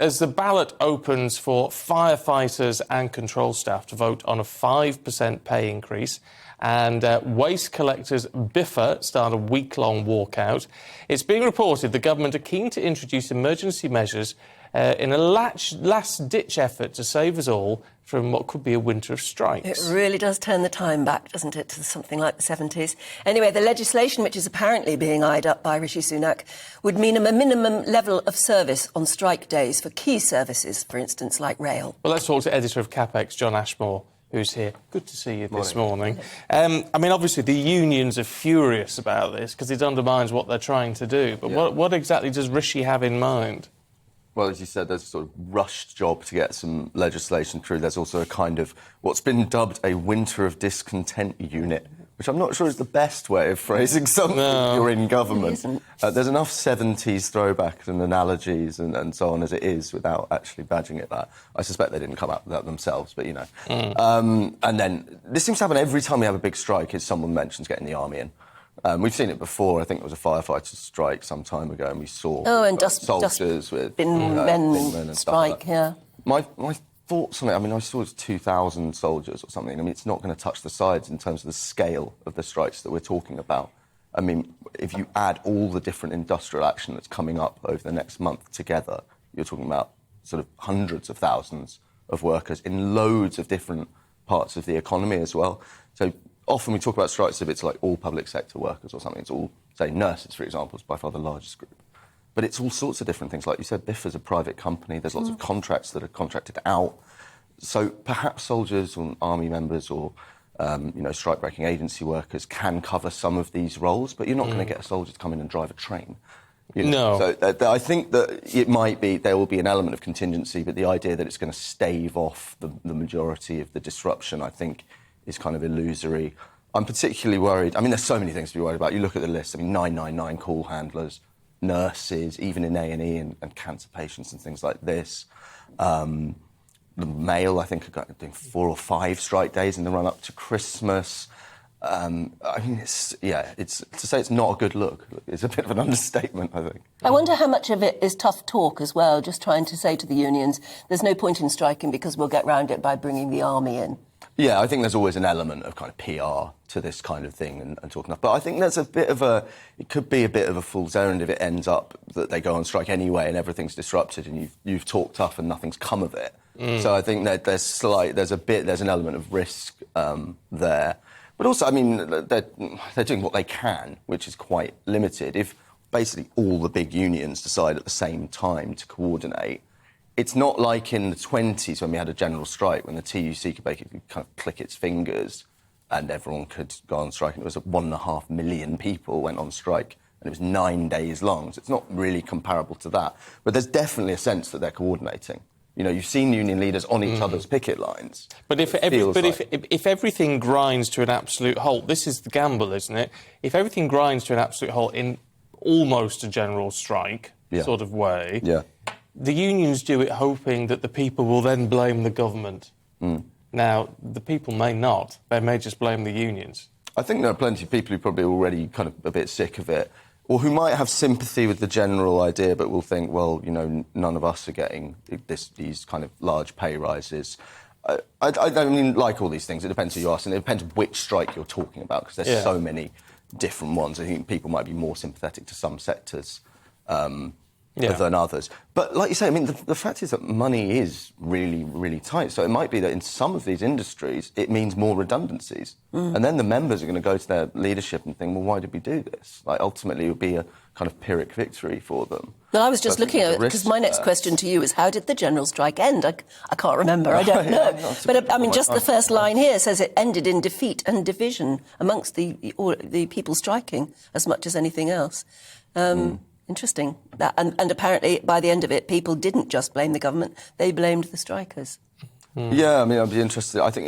as the ballot opens for firefighters and control staff to vote on a 5% pay increase, and waste collectors Biffa start a week-long walkout, it's being reported the government are keen to introduce emergency measures in a last-ditch effort to save us all from what could be a winter of strikes. It really does turn the time back, doesn't it, to something like the 70s. Anyway, the legislation, which is apparently being eyed up by Rishi Sunak, would mean a minimum level of service on strike days for key services, for instance, like rail. Well, let's talk to editor of CapX, John Ashmore, who's here. Good to see you this morning. I mean, obviously, the unions are furious about this because it undermines what they're trying to do. But what exactly does Rishi have in mind? Well, as you said, there's a sort of rushed job to get some legislation through. There's also a kind of what's been dubbed a winter of discontent unit, which I'm not sure is the best way of phrasing something if you're in government. There's enough 70s throwbacks and analogies and so on as it is without actually badging it that. I suspect they didn't come up with that themselves, but, you know. And then this seems to happen every time we have a big strike is someone mentions getting the army in. We've seen it before. I think it was a firefighters' strike some time ago, and we saw soldiers with men strike. My thoughts on it. I mean, I saw it was 2,000 soldiers or something. I mean, it's not going to touch the sides in terms of the scale of the strikes that we're talking about. I mean, if you add all the different industrial action that's coming up over the next month together, you're talking about sort of hundreds of thousands of workers in loads of different parts of the economy as well. So often we talk about strikes as if it's like all public sector workers or something. It's all, say, nurses, for example, is by far the largest group. But it's all sorts of different things. Like you said, Biffa's a private company. There's lots of contracts that are contracted out. So perhaps soldiers or army members or, strike-breaking agency workers can cover some of these roles, but you're not going to get a soldier to come in and drive a train. You know? No. So I think that it might be, there will be an element of contingency, but the idea that it's going to stave off the majority of the disruption, I think, is kind of illusory. I'm particularly worried. I mean, there's so many things to be worried about. You look at the list. I mean, 999 call handlers, nurses, even in A&E and cancer patients and things like this. The Mail, I think, are doing 4 or 5 strike days in the run-up to Christmas. I mean, it's to say it's not a good look is a bit of an understatement, I think. I wonder how much of it is tough talk as well, just trying to say to the unions, there's no point in striking because we'll get round it by bringing the army in. Yeah, I think there's always an element of kind of PR to this kind of thing and talking up. But I think there's it could be a bit of a fool's errand if it ends up that they go on strike anyway and everything's disrupted and you've talked tough and nothing's come of it. So I think that there's an element of risk there. But also, I mean, they're doing what they can, which is quite limited. If basically all the big unions decide at the same time to coordinate, it's not like in the 20s when we had a general strike, when the TUC could basically kind of click its fingers and everyone could go on strike. And it was 1.5 million people went on strike and it was 9 days long. So it's not really comparable to that. But there's definitely a sense that they're coordinating. You know, you've seen union leaders on each other's picket lines. But if everything grinds to an absolute halt, this is the gamble, isn't it? If everything grinds to an absolute halt in almost a general strike sort of way, the unions do it hoping that the people will then blame the government. Now, the people may not. They may just blame the unions. I think there are plenty of people who probably already kind of a bit sick of it, or who might have sympathy with the general idea but will think, well, you know, none of us are getting these kind of large pay rises. I mean, like all these things, it depends who you ask, and it depends which strike you're talking about, because there's so many different ones. I think people might be more sympathetic to some sectors than others. But like you say, I mean, the fact is that money is really, really tight. So it might be that in some of these industries, it means more redundancies. And then the members are going to go to their leadership and think, well, why did we do this? Like, ultimately, it would be a kind of Pyrrhic victory for them. Well, I was just looking at it, because my next question to you is, how did the general strike end? I can't remember, I don't know. But, I mean, just the first line here says it ended in defeat and division amongst the people striking as much as anything else. Interesting. And apparently, by the end of it, people didn't just blame the government, they blamed the strikers. Yeah, I mean, I'd be interested. I think